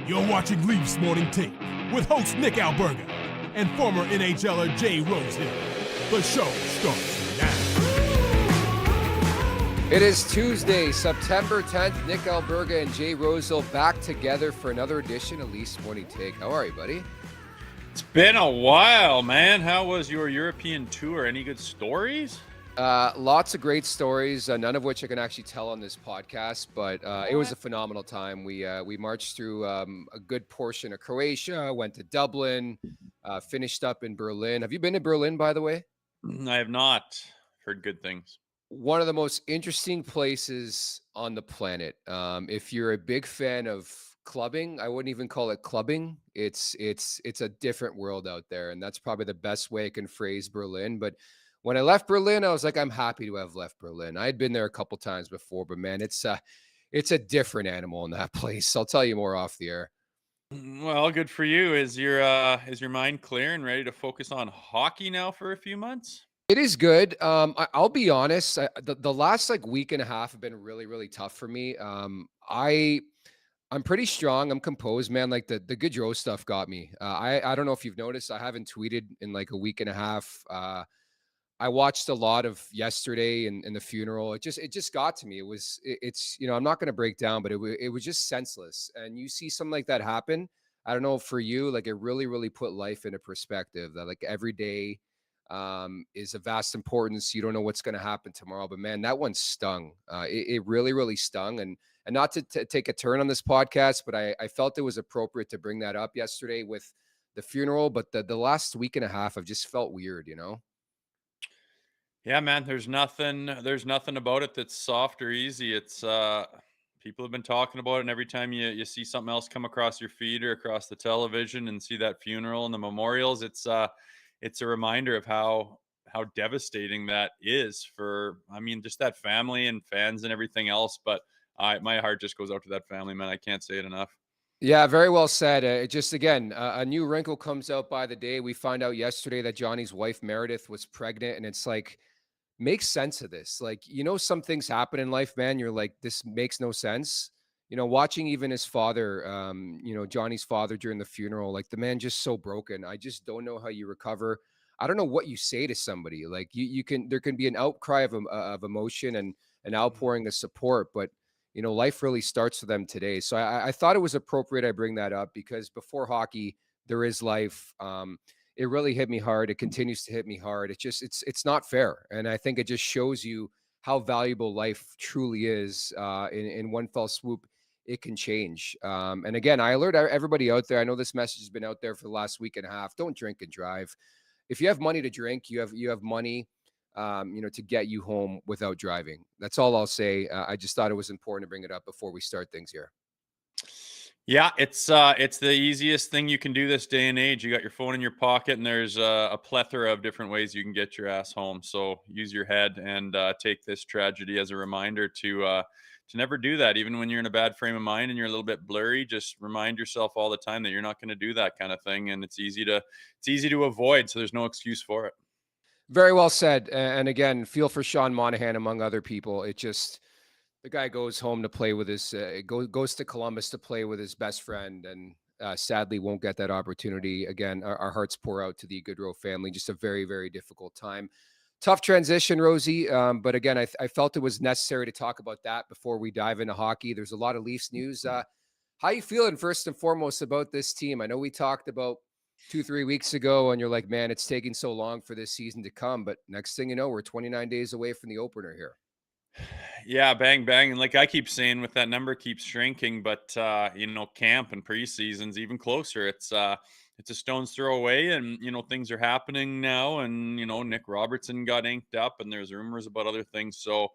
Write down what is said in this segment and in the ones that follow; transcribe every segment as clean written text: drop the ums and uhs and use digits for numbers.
You're watching Leafs Morning Take with host Nick Alberga and former NHLer Jay Rosehill. The show starts now. It is Tuesday, September 10th. Nick Alberga and Jay Rosehill back together for another edition of Leafs Morning Take. How are you, buddy? It's been a while, man. How was your European tour? Any good stories? Lots of great stories, none of which I can actually tell on this podcast, but it was a phenomenal time. We marched through a good portion of Croatia, went to Dublin, finished up in Berlin. Have you been to Berlin, by the way? I have not heard good things. One of the most interesting places on the planet. If you're a big fan of clubbing, I wouldn't even call it clubbing. It's a different world out there, and that's probably the best way I can phrase Berlin. But when I left Berlin, I was like, I'm happy to have left Berlin. I had been there a couple times before, but man, it's a different animal in that place. I'll tell you more off the air. Well, good for you. Is your mind clear and ready to focus on hockey now for a few months? It is good. I'll be honest. The last week and a half have been really, really tough for me. I'm pretty strong. I'm composed, man. Like the Giordano stuff got me. I don't know if you've noticed. I haven't tweeted in like a week and a half. I watched a lot of yesterday and the funeral. It just got to me. It's I'm not going to break down, but it was just senseless. And you see something like that happen. I don't know for you, like it really, really put life into perspective that like every day is of vast importance. You don't know what's going to happen tomorrow, but man, that one stung. It really, really stung. And not to take a turn on this podcast, but I felt it was appropriate to bring that up yesterday with the funeral. But the last week and a half, I've just felt weird, Yeah, man, there's nothing about it that's soft or easy. It's people have been talking about it, and every time you see something else come across your feed or across the television and see that funeral and the memorials, it's a reminder of how devastating that is for, just that family and fans and everything else. But my heart just goes out to that family, man. I can't say it enough. Yeah, very well said. It just, again, a new wrinkle comes out by the day. We find out yesterday that Johnny's wife, Meredith, was pregnant. And it's like, makes sense of this. Like, some things happen in life, man. You're like, this makes no sense. Watching even his father, Johnny's father during the funeral, like the man just so broken. I just don't know how you recover. I don't know what you say to somebody. Like there can be an outcry of emotion and an outpouring of support, but life really starts for them today. So I thought it was appropriate I bring that up because before hockey, there is life. It really hit me hard. It continues to hit me hard. It's not fair. And I think it just shows you how valuable life truly is. In one fell swoop, it can change. And again, I alert everybody out there. I know this message has been out there for the last week and a half. Don't drink and drive. If you have money to drink, you have money, to get you home without driving. That's all I'll say. I just thought it was important to bring it up before we start things here. Yeah, it's the easiest thing you can do this day and age. You got your phone in your pocket, and there's a plethora of different ways you can get your ass home. So use your head and take this tragedy as a reminder to never do that. Even when you're in a bad frame of mind and you're a little bit blurry, just remind yourself all the time that you're not going to do that kind of thing, and it's easy to avoid. So there's no excuse for it. Very well said. And again, feel for Sean Monahan among other people. The guy goes home to play with his goes to Columbus to play with his best friend, and sadly won't get that opportunity again. Our hearts pour out to the Goodrow family. Just a very, very difficult time. Tough transition, Rosie. But again, I felt it was necessary to talk about that before we dive into hockey. There's a lot of Leafs news. How you feeling first and foremost about this team? I know we talked about 2-3 weeks ago, and you're like, man, it's taking so long for this season to come. But next thing you know, we're 29 days away from the opener here. Yeah, bang, bang. And like I keep saying, with that number keeps shrinking, but camp and preseason's even closer. It's a stone's throw away, and things are happening now, and Nick Robertson got inked up, and there's rumors about other things. So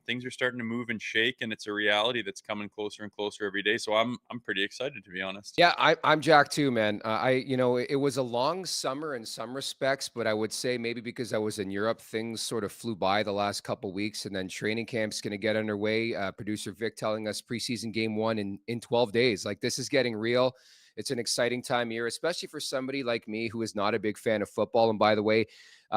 things are starting to move and shake, and it's a reality that's coming closer and closer every day. So I'm pretty excited, to be honest. Yeah, I'm Jack too, man. It was a long summer in some respects, but I would say maybe because I was in Europe, things sort of flew by the last couple of weeks, and then training camp's going to get underway. Producer Vic telling us preseason game 1 in 12 days. Like, this is getting real. It's an exciting time of year, especially for somebody like me who is not a big fan of football. And by the way,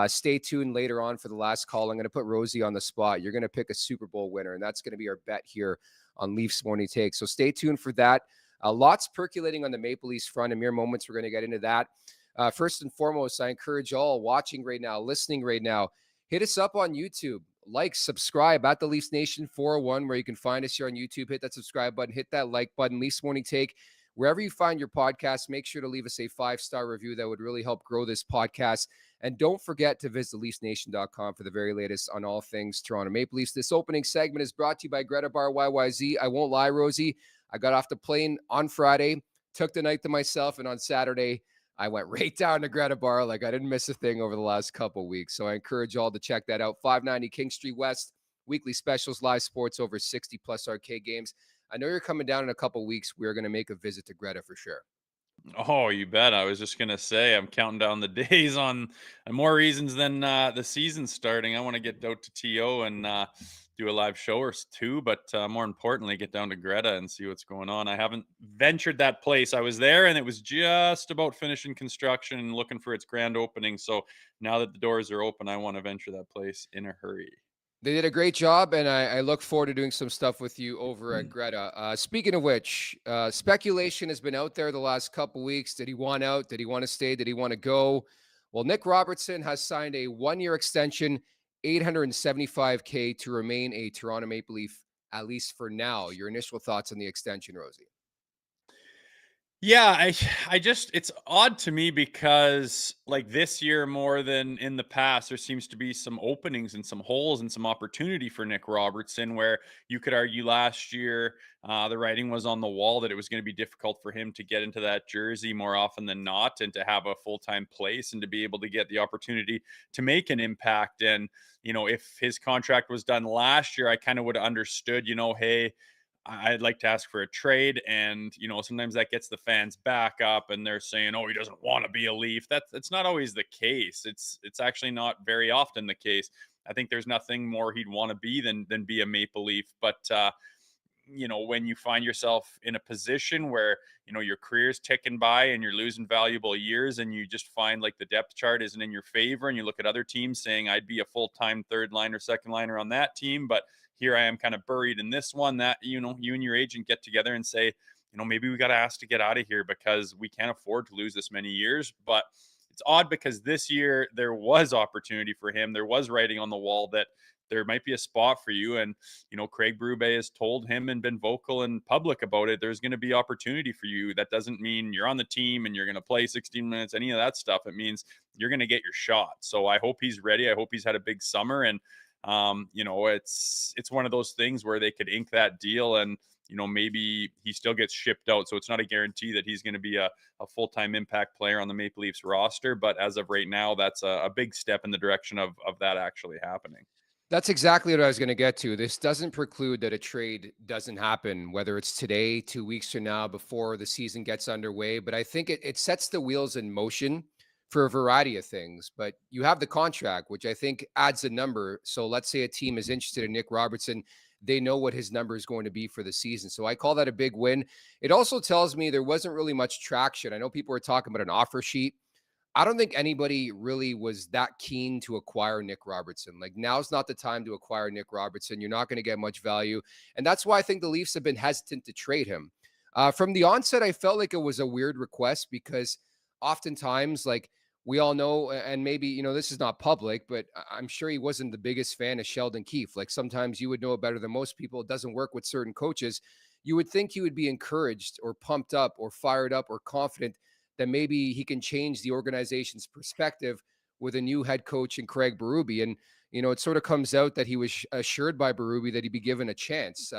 stay tuned later on for the last call. I'm going to put Rosie on the spot. You're going to pick a Super Bowl winner, and that's going to be our bet here on Leafs Morning Take. So stay tuned for that. Lots percolating on the Maple Leafs front. In mere moments, we're going to get into that. First and foremost, I encourage all watching right now, listening right now, hit us up on YouTube. Like, subscribe at the Leafs Nation 401, where you can find us here on YouTube. Hit that subscribe button, hit that like button. Leafs Morning Take, wherever you find your podcast, make sure to leave us a 5-star review. That would really help grow this podcast. And don't forget to visit LeafsNation.com for the very latest on all things Toronto Maple Leafs. This opening segment is brought to you by Greta Bar YYZ. I won't lie, Rosie, I got off the plane on Friday, took the night to myself, and on Saturday, I went right down to Greta Bar. Like, I didn't miss a thing over the last couple of weeks. So I encourage all to check that out. 590 King Street West, weekly specials, live sports, over 60+ arcade games. I know you're coming down in a couple of weeks. We're going to make a visit to Greta for sure. Oh, you bet. I was just gonna say I'm counting down the days on more reasons than the season starting. I want to get out to TO and do a live show or two, but more importantly, get down to Greta and see what's going on. I haven't ventured that place. I was there and it was just about finishing construction and looking for its grand opening. So now that the doors are open, I want to venture that place in a hurry. They did a great job, and I look forward to doing some stuff with you over at Greta. Speaking of which, speculation has been out there the last couple weeks. Did he want out? Did he want to stay? Did he want to go? Well, Nick Robertson has signed a 1-year extension, $875K, to remain a Toronto Maple Leaf, at least for now. Your initial thoughts on the extension, Rosie? Yeah, I just it's odd to me because like this year more than in the past, there seems to be some openings and some holes and some opportunity for Nick Robertson where you could argue last year the writing was on the wall that it was going to be difficult for him to get into that jersey more often than not and to have a full-time place and to be able to get the opportunity to make an impact. And, if his contract was done last year, I kind of would have understood, hey, I'd like to ask for a trade. And, sometimes that gets the fans back up and they're saying, oh, he doesn't want to be a Leaf. It's not always the case. It's actually not very often the case. I think there's nothing more he'd want to be than be a Maple Leaf. But, when you find yourself in a position where, your career's ticking by and you're losing valuable years and you just find like the depth chart isn't in your favor and you look at other teams saying I'd be a full-time third liner, second liner on that team, but here I am kind of buried in this one, that, you and your agent get together and say, maybe we got to ask to get out of here because we can't afford to lose this many years. But it's odd because this year there was opportunity for him. There was writing on the wall that there might be a spot for you. And, Craig Berube has told him and been vocal and public about it. There's going to be opportunity for you. That doesn't mean you're on the team and you're going to play 16 minutes, any of that stuff. It means you're going to get your shot. So I hope he's ready. I hope he's had a big summer. And, it's one of those things where they could ink that deal and, maybe he still gets shipped out. So it's not a guarantee that he's going to be a full-time impact player on the Maple Leafs roster. But as of right now, that's a big step in the direction of that actually happening. That's exactly what I was going to get to. This doesn't preclude that a trade doesn't happen, whether it's today, 2 weeks from now, before the season gets underway. But I think it sets the wheels in motion for a variety of things. But you have the contract, which I think adds a number. So let's say a team is interested in Nick Robertson. They know what his number is going to be for the season. So I call that a big win. It also tells me there wasn't really much traction. I know people were talking about an offer sheet. I don't think anybody really was that keen to acquire Nick Robertson. Like, now's not the time to acquire Nick Robertson. You're not going to get much value. And that's why I think the Leafs have been hesitant to trade him. From the onset, I felt like it was a weird request because oftentimes, like we all know, and maybe, this is not public, but I'm sure he wasn't the biggest fan of Sheldon Keefe. Like, sometimes you would know it better than most people. It doesn't work with certain coaches. You would think he would be encouraged or pumped up or fired up or confident that maybe he can change the organization's perspective with a new head coach in Craig Berube. And, it sort of comes out that he was assured by Berube that he'd be given a chance.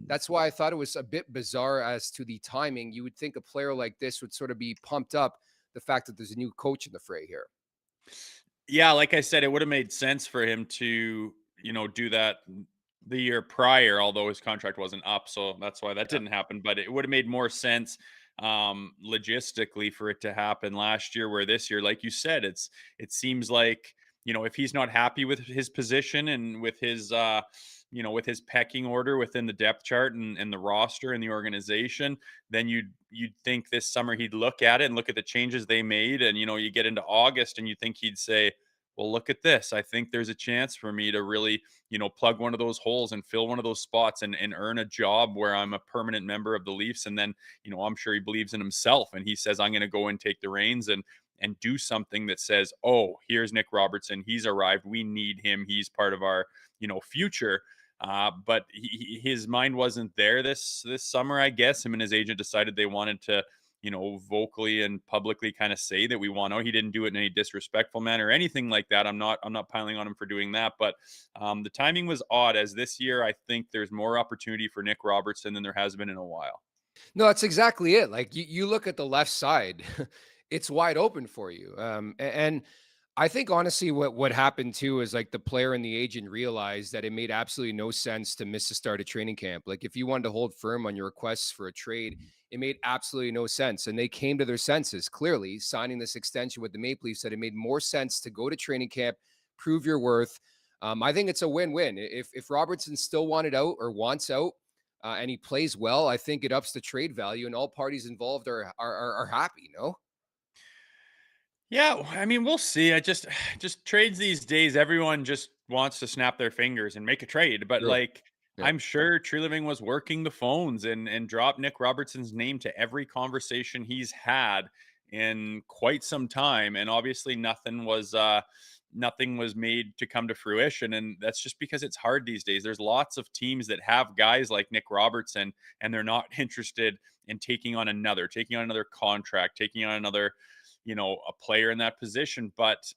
That's why I thought it was a bit bizarre as to the timing. You would think a player like this would sort of be pumped up, the fact that there's a new coach in the fray here. Yeah, like I said, it would have made sense for him to, do that the year prior, although his contract wasn't up. So that's why that didn't happen. But it would have made more sense logistically for it to happen last year, where this year, like you said, it seems like, if he's not happy with his position and with his with his pecking order within the depth chart and the roster and the organization, then you'd think this summer he'd look at it and look at the changes they made. And, you get into August and you think he'd say, well, look at this. I think there's a chance for me to really, plug one of those holes and fill one of those spots and earn a job where I'm a permanent member of the Leafs. And then, I'm sure he believes in himself and he says, I'm going to go and take the reins and do something that says, oh, here's Nick Robertson. He's arrived. We need him. He's part of our, future. But his mind wasn't there this summer, I guess. Him and his agent decided they wanted to, vocally and publicly kind of say that we want out. He didn't do it in any disrespectful manner or anything like that. I'm not piling on him for doing that, but the timing was odd, as this year I think there's more opportunity for Nick Robertson than there has been in a while. No, that's exactly it. Like you look at the left side, it's wide open for you. And I think honestly, what happened too is like the player and the agent realized that it made absolutely no sense to miss the start of training camp. Like if you wanted to hold firm on your requests for a trade, it made absolutely no sense. And they came to their senses clearly, signing this extension with the Maple Leafs, that it made more sense to go to training camp, prove your worth. I think it's a win-win. If Robertson still wanted out or wants out, and he plays well, I think it ups the trade value, and all parties involved are happy. No. Yeah, I mean, we'll see. I just trades these days, everyone just wants to snap their fingers and make a trade. But True. like, Yeah. I'm sure Tree Living was working the phones and dropped Nick Robertson's name to every conversation he's had in quite some time. And obviously nothing was made to come to fruition. And that's just because it's hard these days. There's lots of teams that have guys like Nick Robertson, and they're not interested in taking on another contract, taking on another, a player in that position. But,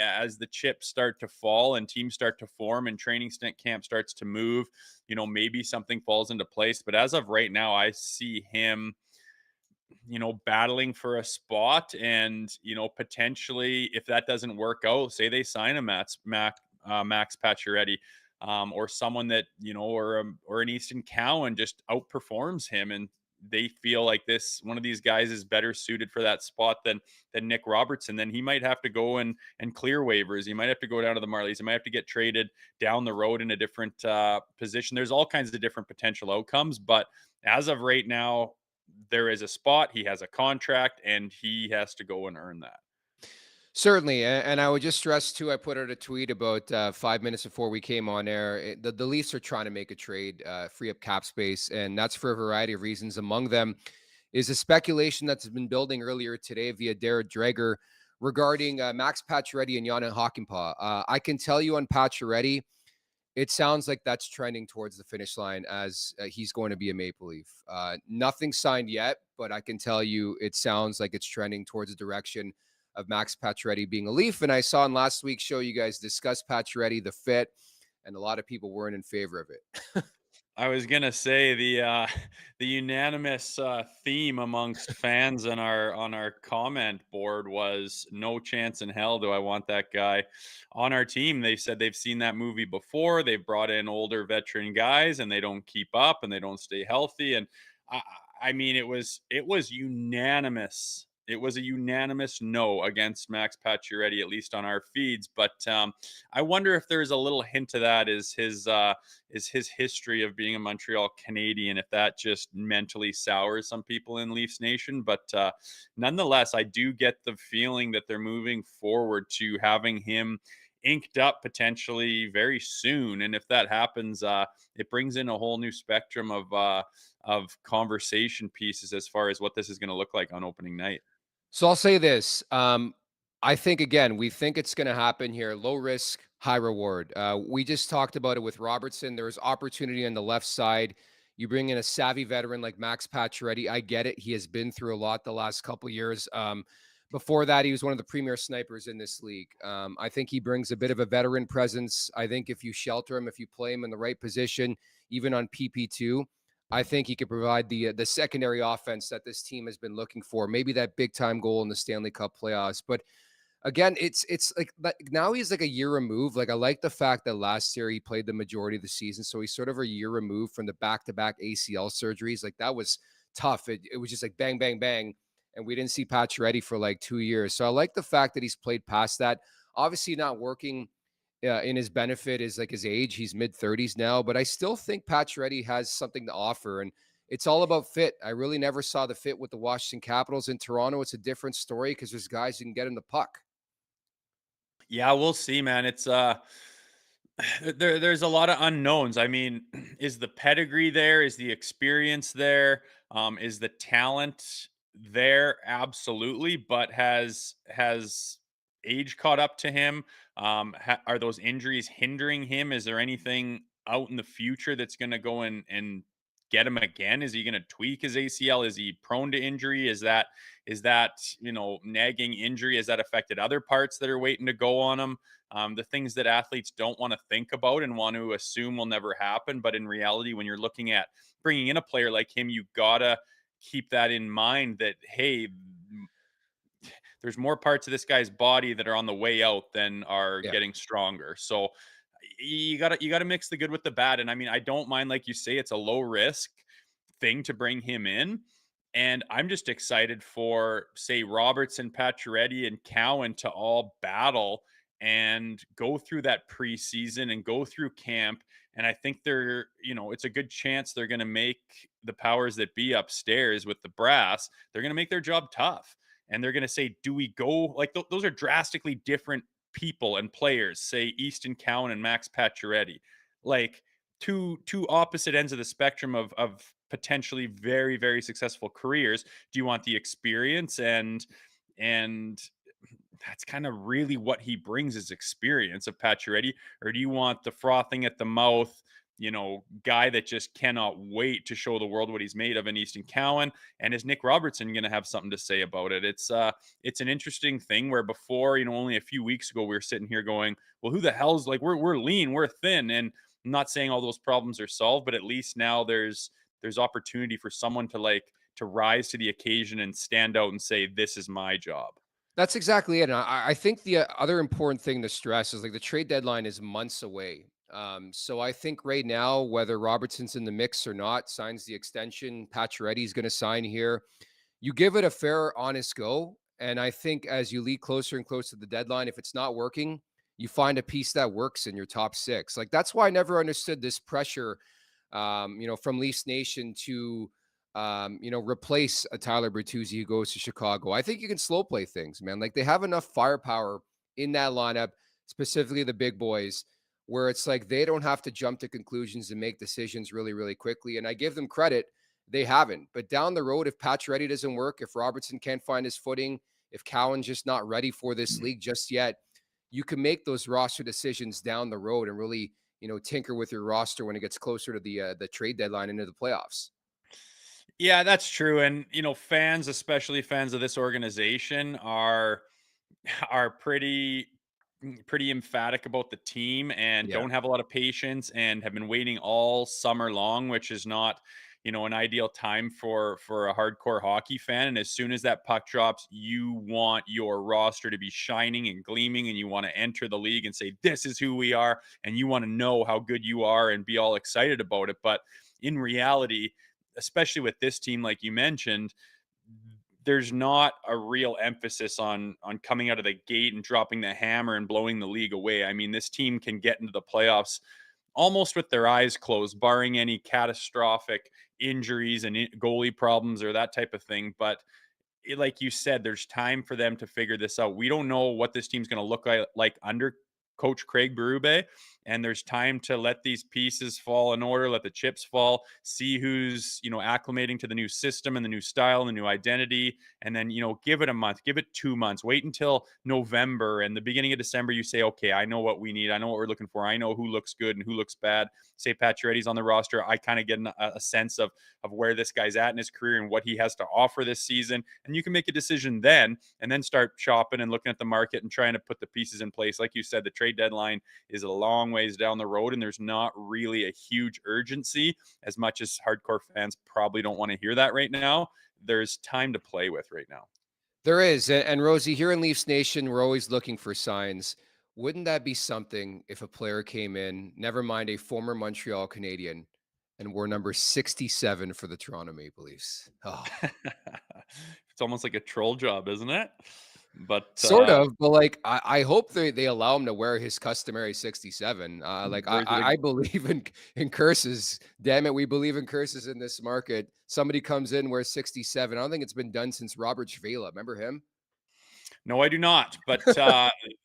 as the chips start to fall and teams start to form and training camp starts to move, maybe something falls into place. But as of right now, I see him, battling for a spot. And, potentially, if that doesn't work out, say they sign a Max Pacioretty, or someone that, or an Easton Cowan just outperforms him, and they feel like one of these guys is better suited for that spot than Nick Robertson, then he might have to go and clear waivers. He might have to go down to the Marlies. He might have to get traded down the road in a different position. There's all kinds of different potential outcomes, but as of right now, there is a spot. He has a contract, and he has to go and earn that. Certainly, and I would just stress too. I put out a tweet about 5 minutes before we came on air. The Leafs are trying to make a trade, free up cap space, and that's for a variety of reasons. Among them is a speculation that's been building earlier today via Darren Dreger regarding Max Pacioretty and Jani Hakanpaa. I can tell you on Pacioretty, it sounds like that's trending towards the finish line, as he's going to be a Maple Leaf. Nothing signed yet, but I can tell you it sounds like it's trending towards the direction of Max Pacioretty being a Leaf. And I saw in last week's show, you guys discussed Pacioretty, the fit, and a lot of people weren't in favor of it. I was gonna say the unanimous theme amongst fans on our comment board was no chance in hell do I want that guy on our team. They said they've seen that movie before. They've brought in older veteran guys and they don't keep up and they don't stay healthy. And I mean, it was unanimous. It was a unanimous no against Max Pacioretty, at least on our feeds. But I wonder if there's a little hint to that is his history of being a Montreal Canadian, if that just mentally sours some people in Leafs Nation. But nonetheless, I do get the feeling that they're moving forward to having him inked up potentially very soon. And if that happens, it brings in a whole new spectrum of conversation pieces as far as what this is going to look like on opening night. So I'll say this. I think, again, we think it's going to happen here. Low risk, high reward. We just talked about it with Robertson. There's opportunity on the left side. You bring in a savvy veteran like Max Pacioretty. I get it. He has been through a lot the last couple of years. Before that, he was one of the premier snipers in this league. I think he brings a bit of a veteran presence. I think if you shelter him, if you play him in the right position, even on PP2, I think he could provide the secondary offense that this team has been looking for. Maybe that big time goal in the Stanley Cup playoffs. But again, it's like now he's like a year removed. Like I like the fact that last year he played the majority of the season, so he's sort of a year removed from the back-to-back ACL surgeries. Like that was tough. It was just like bang, bang, bang, and we didn't see Pacioretty for like 2 years. So I like the fact that he's played past that. Obviously, not working in his benefit is like his age. He's mid-30s now, but I still think Pacioretty has something to offer, and it's all about fit. I really never saw the fit with the Washington Capitals. In Toronto, it's a different story because there's guys who can get him the puck. Yeah, we'll see, man. It's there's a lot of unknowns. I mean, is the pedigree there? Is the experience there? Is the talent there? Absolutely, but has age caught up to him? Are those injuries hindering him? Is there anything out in the future that's going to go and get him again? Is he going to tweak his ACL? Is he prone to injury? Is that nagging injury? Has that affected other parts that are waiting to go on him? The things that athletes don't want to think about and want to assume will never happen. But in reality, when you're looking at bringing in a player like him, you gotta keep that in mind that, hey, there's more parts of this guy's body that are on the way out than are Yeah. getting stronger. So you gotta mix the good with the bad. And I mean, I don't mind, like you say, it's a low risk thing to bring him in. And I'm just excited for, say, Robertson, Pacioretty, and Cowan to all battle and go through that preseason and go through camp. And I think it's a good chance they're going to make the powers that be upstairs with the brass. They're going to make their job tough. And they're going to say, do we go like those are drastically different people and players, say Easton Cowan and Max Pacioretty, like two opposite ends of the spectrum of potentially very, very successful careers. Do you want the experience and that's kind of really what he brings, is experience of Pacioretty, or do you want the frothing at the mouth, guy that just cannot wait to show the world what he's made of in Easton Cowan? And is Nick Robertson going to have something to say about it? It's an interesting thing where before, only a few weeks ago, we were sitting here going, well, who the hell's like, we're lean, we're thin. And I'm not saying all those problems are solved, but at least now there's opportunity for someone to rise to the occasion and stand out and say, this is my job. That's exactly it. And I think the other important thing to stress is like the trade deadline is months away. So I think right now, whether Robertson's in the mix or not, signs the extension, Pacioretty's going to sign here. You give it a fair, honest go. And I think as you lead closer and closer to the deadline, if it's not working, you find a piece that works in your top six. Like that's why I never understood this pressure, from Leafs Nation to replace a Tyler Bertuzzi who goes to Chicago. I think you can slow play things, man. Like they have enough firepower in that lineup, specifically the big boys, where it's like they don't have to jump to conclusions and make decisions really, really quickly. And I give them credit. They haven't. But down the road, if Pacioretty doesn't work, if Robertson can't find his footing, if Cowan's just not ready for this league just yet, you can make those roster decisions down the road and really, tinker with your roster when it gets closer to the trade deadline into the playoffs. Yeah, that's true. And fans, especially fans of this organization, are pretty emphatic about the team and Yeah. don't have a lot of patience and have been waiting all summer long, which is not an ideal time for a hardcore hockey fan. And as soon as that puck drops, you want your roster to be shining and gleaming, and you want to enter the league and say, this is who we are, and you want to know how good you are and be all excited about it. But in reality, especially with this team, like you mentioned, there's not a real emphasis on coming out of the gate and dropping the hammer and blowing the league away. I mean, this team can get into the playoffs almost with their eyes closed, barring any catastrophic injuries and goalie problems or that type of thing. But like you said, there's time for them to figure this out. We don't know what this team's going to look like under Coach Craig Berube, and there's time to let these pieces fall in order, let the chips fall, see who's acclimating to the new system and the new style and the new identity, and then give it a month, give it 2 months, wait until November and the beginning of December. You say, okay, I know what we need, I know what we're looking for, I know who looks good and who looks bad. Say Pacioretty's on the roster, I kind of get a sense of where this guy's at in his career and what he has to offer this season, and you can make a decision then, and then start shopping and looking at the market and trying to put the pieces in place. Like you said, the trade deadline is a long ways down the road, and there's not really a huge urgency, as much as hardcore fans probably don't want to hear that right now. There's time to play with right now. There is. And Rosie, here in Leafs Nation, we're always looking for signs. Wouldn't that be something if a player came in, never mind a former Montreal Canadian, and wore number 67 for the Toronto Maple Leafs? Oh, It's almost like a troll job, isn't it? But sort of. But like, I hope they allow him to wear his customary 67. Like, where's it I believe in curses. Damn it, we believe in curses in this market. Somebody comes in, wears 67. I don't think it's been done since Robert Schvela. Remember him? No, I do not. But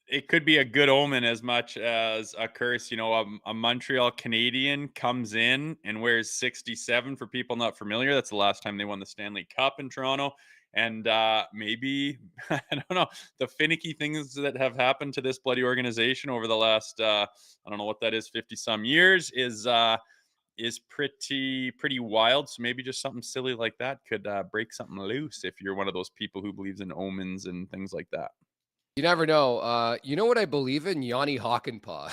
it could be a good omen as much as a curse. You know, a Montreal Canadian comes in and wears 67. For people not familiar, that's the last time they won the Stanley Cup in Toronto. And maybe, I don't know, the finicky things that have happened to this bloody organization over the last, I don't know what that is, 50 some years is pretty wild. So maybe just something silly like that could break something loose if you're one of those people who believes in omens and things like that. You never know. You know what I believe in? Jani Hakanpaa.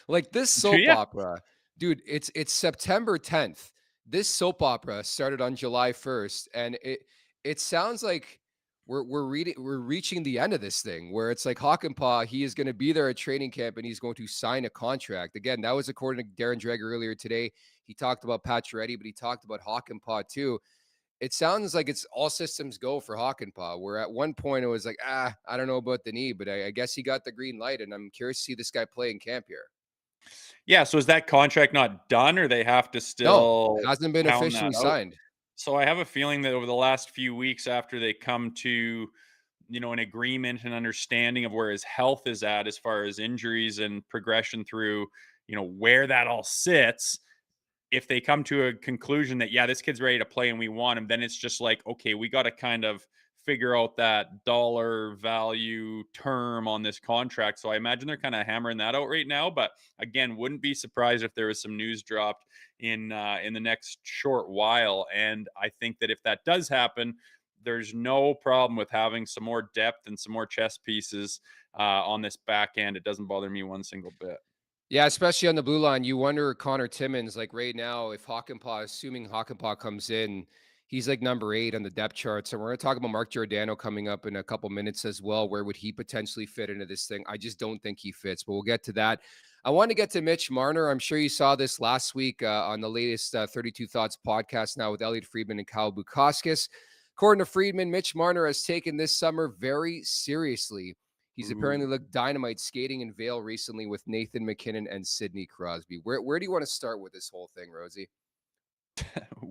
Like this Do soap you? opera, dude. It's September 10th. This soap opera started on July 1st, and it sounds like we're reaching the end of this thing where it's like Hakanpaa, he is going to be there at training camp and he's going to sign a contract. Again, that was according to Darren Dreger earlier today. He talked about Pacioretty, but he talked about Hakanpaa too. It sounds like it's all systems go for Hakanpaa, where at one point it was like, I don't know about the knee, but I guess he got the green light, and I'm curious to see this guy play in camp here. Yeah. So is that contract not done, or they have to No, still hasn't been pound officially that out? signed. So I have a feeling that over the last few weeks, after they come to, you know, an agreement and understanding of where his health is at as far as injuries and progression through, you know, where that all sits, if they come to a conclusion that, yeah, this kid's ready to play and we want him, then it's just like, okay, we got to kind of figure out that dollar value term on this contract. So I imagine they're kind of hammering that out right now. But again, wouldn't be surprised if there was some news dropped in the next short while. And I think that if that does happen, there's no problem with having some more depth and some more chess pieces on this back end. It doesn't bother me one single bit. Yeah, especially on the blue line, you wonder Connor Timmins, like right now, if Hakanpaa, assuming Hakanpaa comes in, he's like number 8 on the depth chart. So we're going to talk about Mark Giordano coming up in a couple minutes as well. Where would he potentially fit into this thing? I just don't think he fits, but we'll get to that. I want to get to Mitch Marner. I'm sure you saw this last week on the latest 32 Thoughts podcast now with Elliot Friedman and Kyle Bukauskas. According to Friedman, Mitch Marner has taken this summer very seriously. He's apparently looked dynamite skating in Vail recently with Nathan McKinnon and Sidney Crosby. Where do you want to start with this whole thing, Rosie?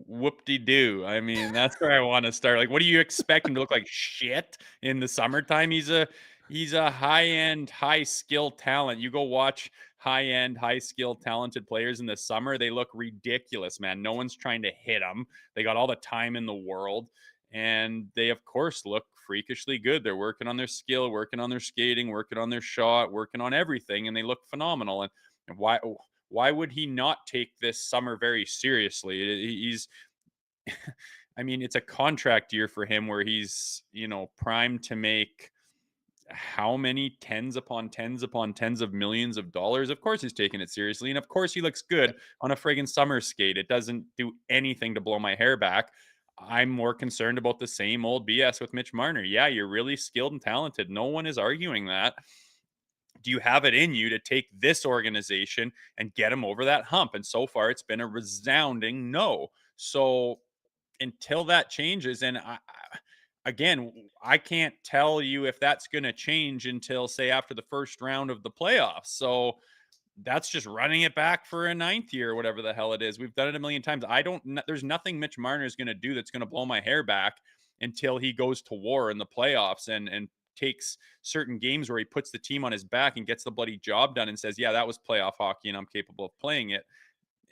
Whoop-de-doo. I mean, that's where I want to start. Like, what do you expect him to look like shit in the summertime? He's a high-end, high-skill talent. You go watch high-end, high-skill talented players in the summer, they look ridiculous, man. No one's trying to hit them. They got all the time in the world, and they, of course, look freakishly good. They're working on their skill, working on their skating, working on their shot, working on everything, and they look phenomenal. And why would he not take this summer very seriously? He's I mean, it's a contract year for him where he's, you know, primed to make how many tens upon tens upon tens of millions of dollars. Of course he's taking it seriously, and of course he looks good on a friggin' summer skate. It doesn't do anything to blow my hair back. I'm more concerned about the same old BS with Mitch Marner. Yeah, you're really skilled and talented. No one is arguing that. Do you have it in you to take this organization and get them over that hump? And so far, it's been a resounding no. So until that changes, and again, I can't tell you if that's going to change until, say, after the first round of the playoffs. So that's just running it back for a 9th year or whatever the hell it is. We've done it a million times. There's nothing Mitch Marner is going to do that's going to blow my hair back until he goes to war in the playoffs and takes certain games where he puts the team on his back and gets the bloody job done and says, yeah, that was playoff hockey and I'm capable of playing it.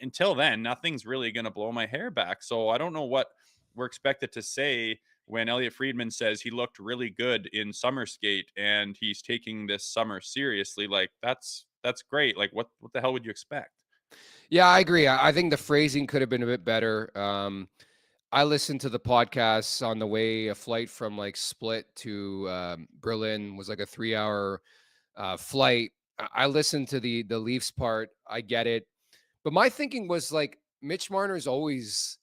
Until then, nothing's really going to blow my hair back. So I don't know what we're expected to say when Elliot Friedman says he looked really good in summer skate and he's taking this summer seriously. Like that's great. Like what the hell would you expect? Yeah, I agree. I think the phrasing could have been a bit better. I listened to the podcasts on the way, a flight from like Split to Berlin was like a 3-hour flight. I listened to the Leafs part. I get it. But my thinking was like Mitch Marner's always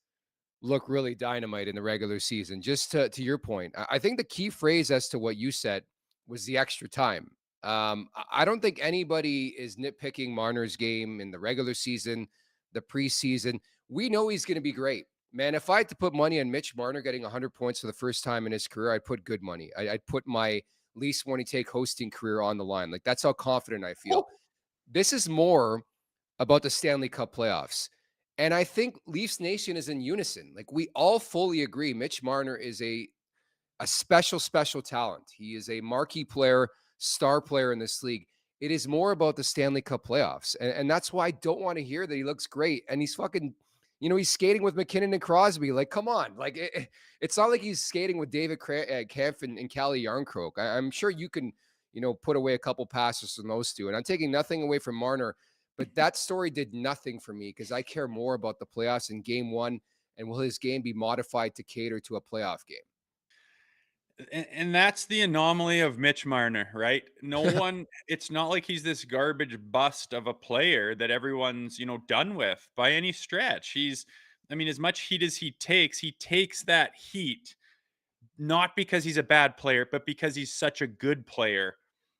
look really dynamite in the regular season. Just to your point, I think the key phrase as to what you said was the extra time. I don't think anybody is nitpicking Marner's game in the regular season, the preseason. We know he's going to be great. Man, if I had to put money on Mitch Marner getting 100 points for the first time in his career, I'd put good money. I'd put my least one take hosting career on the line. Like that's how confident I feel. This is more about the Stanley Cup playoffs. And I think Leafs Nation is in unison. Like we all fully agree Mitch Marner is a special talent. He is a marquee player, star player in this league. It is more about the Stanley Cup playoffs. And that's why I don't want to hear that he looks great. And he's fucking, he's skating with McKinnon and Crosby. Like, come on. Like, it's not like he's skating with David Kampf and Calle Yarncroke. I'm sure you can, put away a couple passes from those two. And I'm taking nothing away from Marner, but that story did nothing for me because I care more about the playoffs in game one. And will his game be modified to cater to a playoff game? And that's the anomaly of Mitch Marner, right? No one, it's not like he's this garbage bust of a player that everyone's, done with by any stretch. As much heat as he takes that heat, not because he's a bad player, but because he's such a good player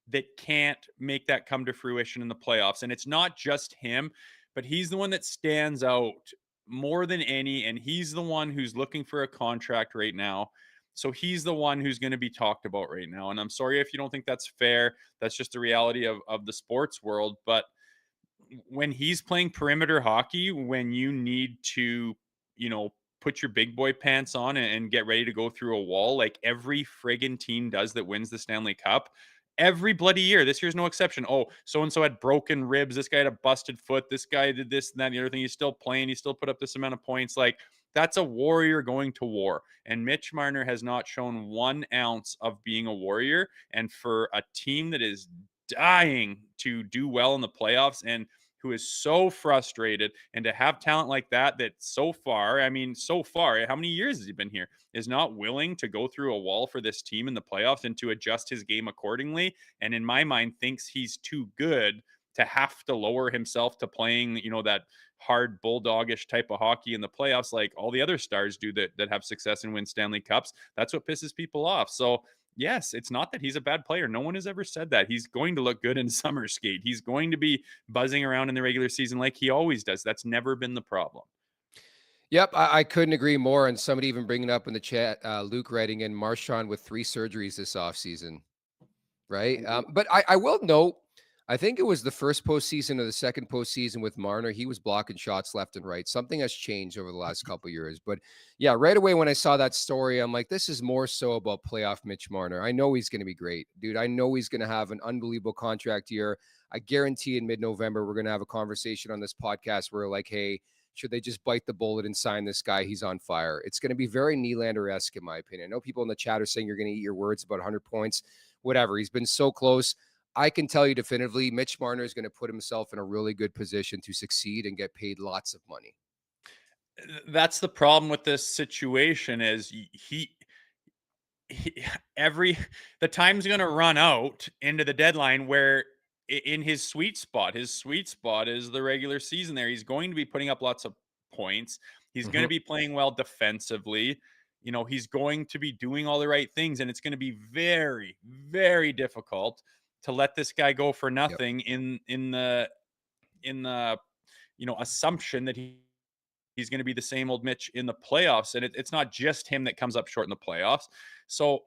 that can't make that come to fruition in the playoffs. And it's not just him, but he's the one that stands out more than any. And he's the one who's looking for a contract right now. So he's the one who's going to be talked about right now. And I'm sorry if you don't think that's fair. That's just the reality of the sports world. But when he's playing perimeter hockey, when you need to, put your big boy pants on and get ready to go through a wall, like every friggin' team does that wins the Stanley Cup every bloody year. This year's no exception. Oh, so-and-so had broken ribs. This guy had a busted foot. This guy did this and that and the other thing. He's still playing. He still put up this amount of points. Like, that's a warrior going to war. And Mitch Marner has not shown 1 ounce of being a warrior. And for a team that is dying to do well in the playoffs and who is so frustrated, and to have talent like that so far, how many years has he been here, is not willing to go through a wall for this team in the playoffs and to adjust his game accordingly. And in my mind, thinks he's too good to have to lower himself to playing, that hard bulldogish type of hockey in the playoffs like all the other stars do that have success and win Stanley Cups. That's what pisses people off. So yes, it's not that he's a bad player. No one has ever said that. He's going to look good in summer skate. He's going to be buzzing around in the regular season like he always does. That's never been the problem. Yep, I couldn't agree more. And somebody even bringing up in the chat, Luke writing in Marchand with 3 surgeries this offseason, right? But I will note, I think it was the first postseason or the second postseason with Marner. He was blocking shots left and right. Something has changed over the last couple of years. But yeah, right away when I saw that story, I'm like, this is more so about playoff Mitch Marner. I know he's going to be great, dude. I know he's going to have an unbelievable contract year. I guarantee in mid-November, we're going to have a conversation on this podcast where we're like, hey, should they just bite the bullet and sign this guy? He's on fire. It's going to be very Nylander-esque, in my opinion. I know people in the chat are saying you're going to eat your words about 100 points. Whatever. He's been so close. I can tell you definitively, Mitch Marner is going to put himself in a really good position to succeed and get paid lots of money. That's the problem with this situation is the time's going to run out into the deadline where in his sweet spot is the regular season there. He's going to be putting up lots of points. He's going to be playing well defensively. He's going to be doing all the right things, and it's going to be very, very difficult to let this guy go for nothing in the assumption that he's going to be the same old Mitch in the playoffs. And it's not just him that comes up short in the playoffs. So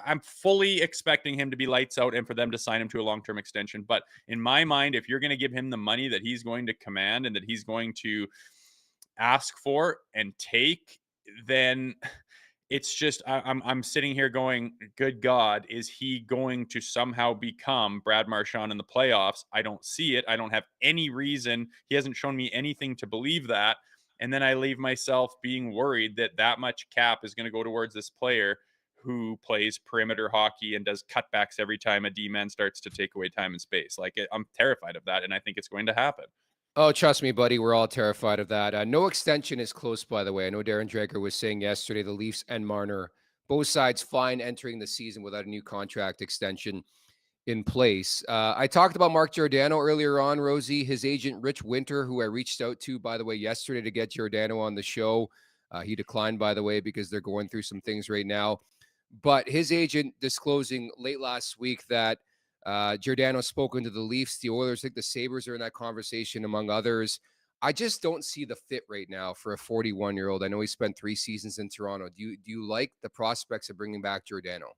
I'm fully expecting him to be lights out and for them to sign him to a long-term extension. But in my mind, if you're going to give him the money that he's going to command and that he's going to ask for and take, then it's just I'm sitting here going, good God, is he going to somehow become Brad Marchand in the playoffs? I don't see it. I don't have any reason. He hasn't shown me anything to believe that. And then I leave myself being worried that much cap is going to go towards this player who plays perimeter hockey and does cutbacks every time a D-man starts to take away time and space. I'm terrified of that, and I think it's going to happen. Oh, trust me, buddy. We're all terrified of that. No extension is close, by the way. I know Darren Dreger was saying yesterday the Leafs and Marner, both sides fine entering the season without a new contract extension in place. I talked about Mark Giordano earlier on, Rosie. His agent, Rich Winter, who I reached out to, by the way, yesterday to get Giordano on the show. He declined, by the way, because they're going through some things right now. But his agent disclosing late last week that Giordano spoken to the Leafs, the Oilers, I think the Sabres are in that conversation, among others. I just don't see the fit right now for a 41-year-old. I know he spent 3 seasons in Toronto. Do you like the prospects of bringing back Giordano?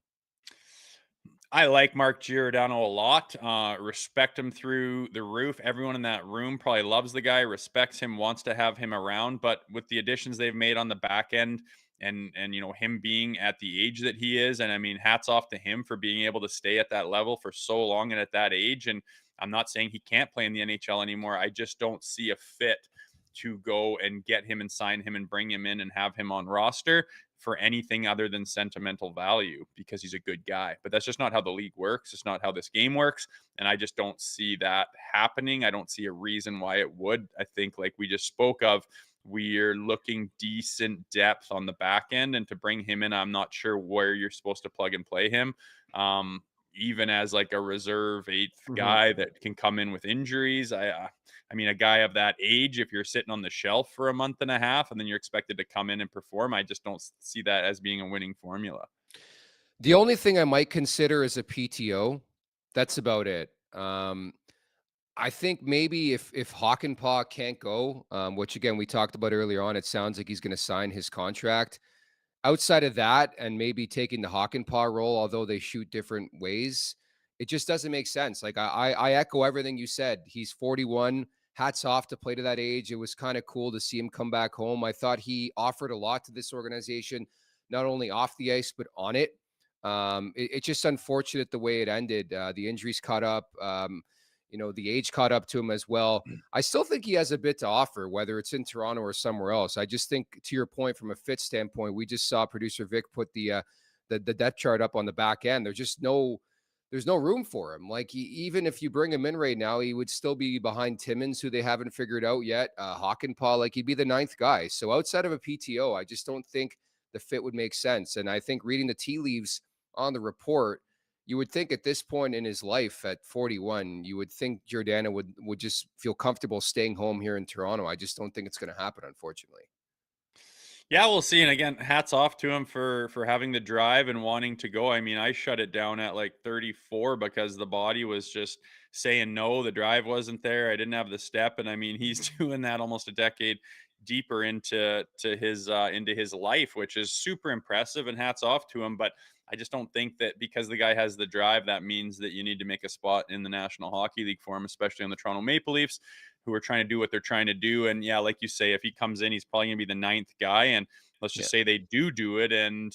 I like Mark Giordano a lot. Respect him through the roof. Everyone in that room probably loves the guy, respects him, wants to have him around. But with the additions they've made on the back end, and him being at the age that he is. And I mean, hats off to him for being able to stay at that level for so long and at that age. And I'm not saying he can't play in the NHL anymore. I just don't see a fit to go and get him and sign him and bring him in and have him on roster for anything other than sentimental value, because he's a good guy. But that's just not how the league works. It's not how this game works. And I just don't see that happening. I don't see a reason why it would. I think, like we just spoke of, we're looking decent depth on the back end. And to bring him in, I'm not sure where you're supposed to plug and play him. Even as like a reserve eighth guy that can come in with injuries. I mean, a guy of that age, if you're sitting on the shelf for a month and a half and then you're expected to come in and perform, I just don't see that as being a winning formula. The only thing I might consider is a PTO. That's about it. I think maybe if Hakanpaa can't go, which again we talked about earlier on, it sounds like he's going to sign his contract. Outside of that, and maybe taking the Hakanpaa role, although they shoot different ways, it just doesn't make sense. Like I echo everything you said. He's 41. Hats off to play to that age. It was kind of cool to see him come back home. I thought he offered a lot to this organization, not only off the ice but on it. It's just unfortunate the way it ended. The injuries caught up. The age caught up to him as well. I still think he has a bit to offer, whether it's in Toronto or somewhere else. I just think, to your point, from a fit standpoint, we just saw producer Vic put the depth chart up on the back end. There's no room for him. Like even if you bring him in right now, he would still be behind Timmins, who they haven't figured out yet. Hakanpaa, like he'd be the ninth guy. So outside of a PTO, I just don't think the fit would make sense. And I think reading the tea leaves on the report, you would think at this point in his life at 41, you would think Giordano would just feel comfortable staying home here in Toronto. I just don't think it's going to happen, unfortunately. Yeah, we'll see. And again, hats off to him for having the drive and wanting to go. I mean, I shut it down at like 34 because the body was just saying no. The drive wasn't there. I didn't have the step. And I mean, he's doing that almost a decade deeper into his life, which is super impressive, and hats off to him. But I just don't think that because the guy has the drive, that means that you need to make a spot in the National Hockey League for him, especially on the Toronto Maple Leafs, who are trying to do what they're trying to do. And yeah, like you say, if he comes in, he's probably going to be the ninth guy. And let's just say they do it. And,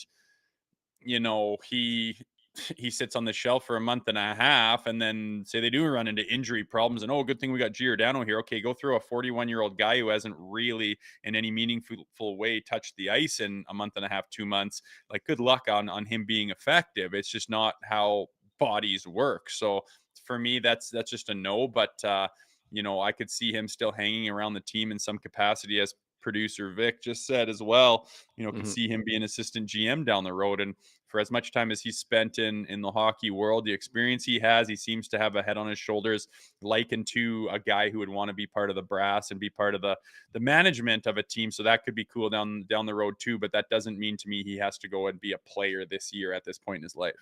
he sits on the shelf for a month and a half, and then say they do run into injury problems, and good thing we got Giordano here. Okay, go throw a 41-year-old guy who hasn't really in any meaningful way touched the ice in a month and a half, 2 months. Like, good luck on him being effective. It's just not how bodies work. So for me, that's just a no. But I could see him still hanging around the team in some capacity, as producer Vic just said as well. Could see him be an assistant GM down the road. And for as much time as he's spent in the hockey world, the experience he has, he seems to have a head on his shoulders, likened to a guy who would want to be part of the brass and be part of the management of a team. So that could be cool down the road too. But that doesn't mean to me he has to go and be a player this year at this point in his life.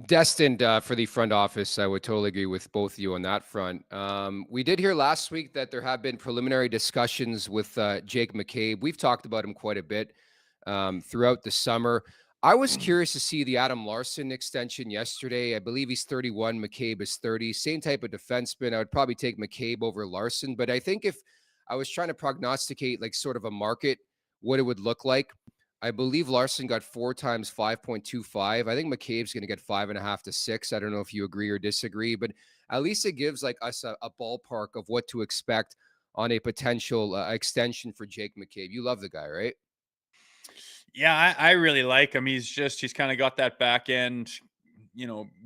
Destined for the front office. I would totally agree with both of you on that front. We did hear last week that there have been preliminary discussions with Jake McCabe. We've talked about him quite a bit throughout the summer. I was curious to see the Adam Larson extension yesterday. I believe he's 31. McCabe is 30. Same type of defenseman. I would probably take McCabe over Larson. But I think if I was trying to prognosticate like sort of a market, what it would look like, I believe Larson got 4 times 5.25. I think McCabe's going to get 5.5 to 6. I don't know if you agree or disagree, but at least it gives like us a ballpark of what to expect on a potential extension for Jake McCabe. You love the guy, right? Yeah, I really like him. He's kind of got that back end,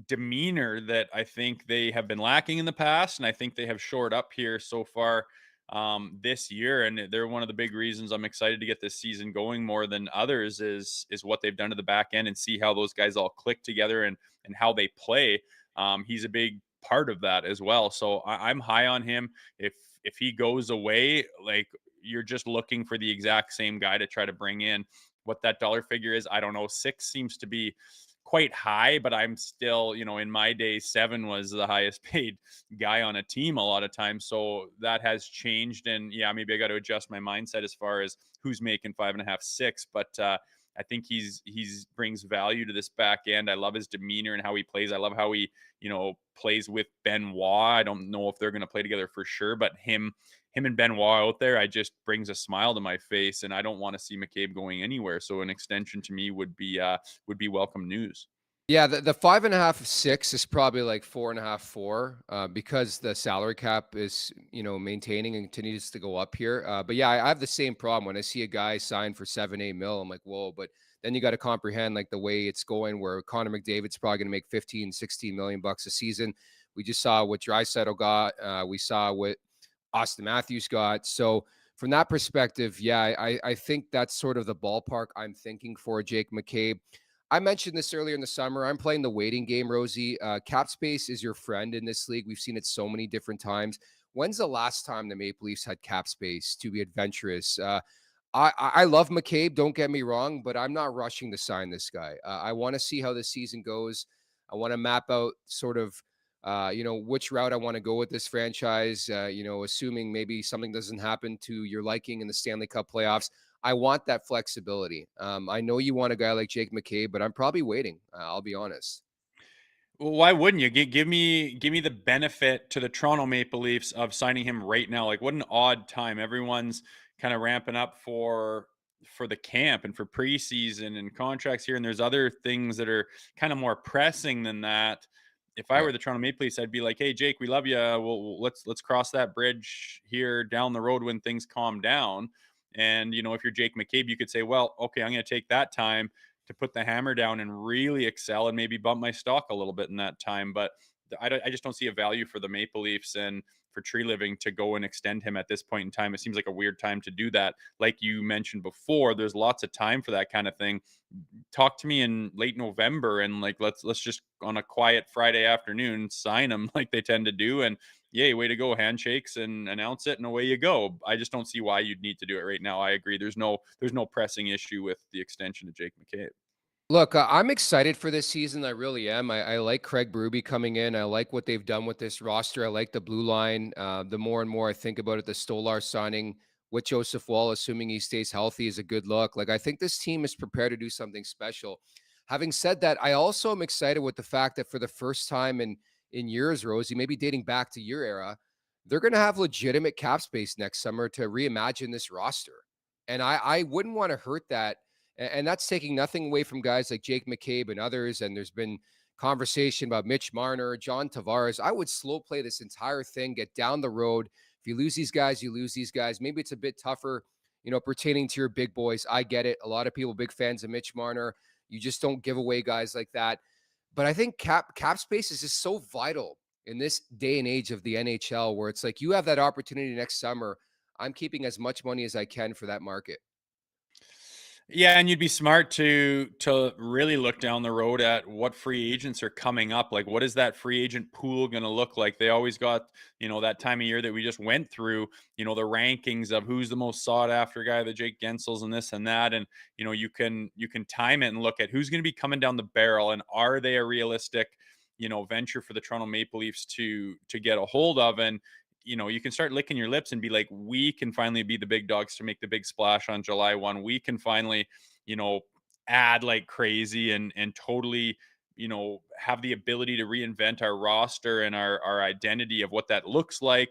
demeanor that I think they have been lacking in the past. And I think they have shored up here so far this year. And they're one of the big reasons I'm excited to get this season going more than others is what they've done to the back end and see how those guys all click together and how they play. He's a big part of that as well. So I'm high on him. If he goes away, like, you're just looking for the exact same guy to try to bring in. What that dollar figure is, I don't know. 6 seems to be quite high, but I'm still, in my day, 7 was the highest paid guy on a team a lot of times. So that has changed. And yeah, maybe I got to adjust my mindset as far as who's making 5.5, 6. But I think he's brings value to this back end. I love his demeanor and how he plays. I love how he, plays with Benoit. I don't know if they're going to play together for sure, but him him and Benoit out there, I just brings a smile to my face, and I don't want to see McCabe going anywhere. So an extension to me would be welcome news. Yeah, the 5.5, 6 is probably like 4.5, 4, because the salary cap is, maintaining and continues to go up here. But yeah, I have the same problem when I see a guy sign for 7, 8 mil. I'm like, whoa, but then you got to comprehend like the way it's going, where Connor McDavid's probably going to make 15, 16 million bucks a season. We just saw what Draisaitl got. We saw what Austin Matthews got. So from that perspective, yeah, I think that's sort of the ballpark I'm thinking for Jake McCabe. I mentioned this earlier in the summer. I'm playing the waiting game, Rosie. Cap space is your friend in this league. We've seen it so many different times. When's the last time the Maple Leafs had cap space to be adventurous? I love McCabe, don't get me wrong, but I'm not rushing to sign this guy. I want to see how the season goes. I want to map out sort of, which route I want to go with this franchise, assuming maybe something doesn't happen to your liking in the Stanley Cup playoffs. I want that flexibility. I know you want a guy like Jake McCabe, but I'm probably waiting. I'll be honest. Well, why wouldn't you give me the benefit to the Toronto Maple Leafs of signing him right now? Like, what an odd time. Everyone's kind of ramping up for the camp and for preseason and contracts here, and there's other things that are kind of more pressing than that. If I Yeah. were the Toronto Maple Leafs, I'd be like, "Hey, Jake, we love you. Let's cross that bridge here down the road when things calm down." And if you're Jake McCabe, you could say, "Well, okay, I'm going to take that time to put the hammer down and really excel and maybe bump my stock a little bit in that time." But I just don't see a value for the Maple Leafs and for Tree Living to go and extend him at this point in time. It seems like a weird time to do that. Like you mentioned before, there's lots of time for that kind of thing. Talk to me in late November and like let's just on a quiet Friday afternoon sign him like they tend to do, and yay, way to go, handshakes and announce it and away you go. I just don't see why you'd need to do it right now. I agree. There's no pressing issue with the extension of Jake McCabe. Look, I'm excited for this season. I really am. I like Craig Berube coming in. I like what they've done with this roster. I like the blue line. The more and more I think about it, the Stolar signing with Joseph Wall, assuming he stays healthy, is a good look. Like, I think this team is prepared to do something special. Having said that, I also am excited with the fact that for the first time in years, Rosie, maybe dating back to your era, they're going to have legitimate cap space next summer to reimagine this roster. And I wouldn't want to hurt that, and that's taking nothing away from guys like Jake McCabe and others. And there's been conversation about Mitch Marner, John Tavares. I would slow play this entire thing, get down the road. If you lose these guys, you lose these guys. Maybe it's a bit tougher, pertaining to your big boys. I get it. A lot of people, big fans of Mitch Marner. You just don't give away guys like that. But I think cap space is just so vital in this day and age of the NHL, where it's like you have that opportunity next summer. I'm keeping as much money as I can for that market. Yeah, and you'd be smart to really look down the road at what free agents are coming up. Like, what is that free agent pool going to look like? They always got, that time of year that we just went through, the rankings of who's the most sought after guy, the Jake Gensels and this and that. And, you can time it and look at who's going to be coming down the barrel, and are they a realistic, venture for the Toronto Maple Leafs to get a hold of. And, you can start licking your lips and be like, we can finally be the big dogs to make the big splash on July 1. We can finally, add like crazy and totally, have the ability to reinvent our roster and our identity of what that looks like.